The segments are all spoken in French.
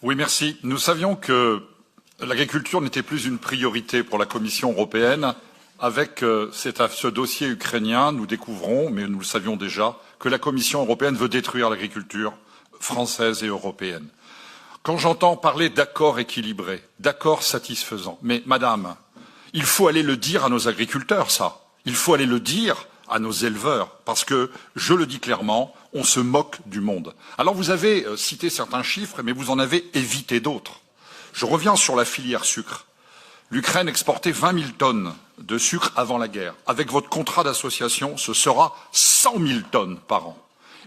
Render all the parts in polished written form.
Oui, merci. Nous savions que l'agriculture n'était plus une priorité pour la Commission européenne. Avec ce dossier ukrainien, nous découvrons, mais nous le savions déjà, que la Commission européenne veut détruire l'agriculture française et européenne. Quand j'entends parler d'accords équilibrés, d'accords satisfaisants, mais madame, il faut aller le dire à nos agriculteurs, ça. Il faut aller le dire à nos éleveurs, parce que, je le dis clairement, on se moque du monde. Alors vous avez cité certains chiffres, mais vous en avez évité d'autres. Je reviens sur la filière sucre. L'Ukraine exportait 20 000 tonnes de sucre avant la guerre. Avec votre contrat d'association, ce sera 100 000 tonnes par an.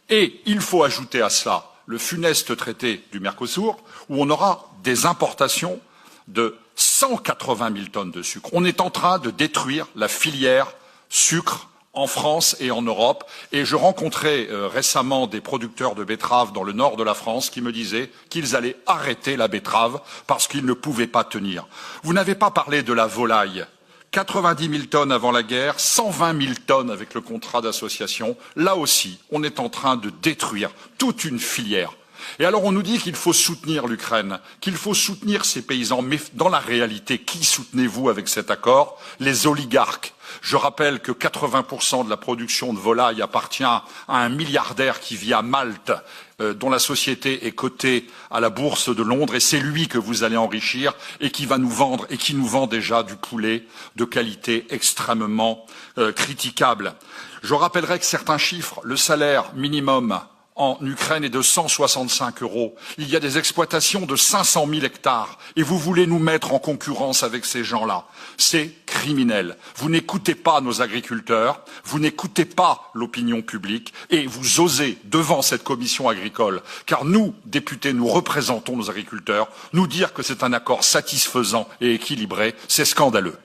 Et il faut ajouter à cela le funeste traité du Mercosur, où on aura des importations de 180 000 tonnes de sucre. On est en train de détruire la filière sucre en France et en Europe. Et je rencontrais récemment des producteurs de betteraves dans le nord de la France qui me disaient qu'ils allaient arrêter la betterave parce qu'ils ne pouvaient pas tenir. Vous n'avez pas parlé de la volaille. 90 000 tonnes avant la guerre, 120 000 tonnes avec le contrat d'association. Là aussi, on est en train de détruire toute une filière. Et alors on nous dit qu'il faut soutenir l'Ukraine, qu'il faut soutenir ces paysans. Mais dans la réalité, qui soutenez-vous avec cet accord? Les oligarques. Je rappelle que 80% de la production de volaille appartient à un milliardaire qui vit à Malte, dont la société est cotée à la bourse de Londres, et c'est lui que vous allez enrichir et qui va nous vendre, et qui nous vend déjà du poulet de qualité extrêmement critiquable. Je rappellerai que certains chiffres, le salaire minimum en Ukraine est de 165 €. Il y a des exploitations de 500 000 hectares et vous voulez nous mettre en concurrence avec ces gens-là. C'est criminel. Vous n'écoutez pas nos agriculteurs, vous n'écoutez pas l'opinion publique et vous osez devant cette commission agricole, car nous, députés, nous représentons nos agriculteurs, nous dire que c'est un accord satisfaisant et équilibré, c'est scandaleux.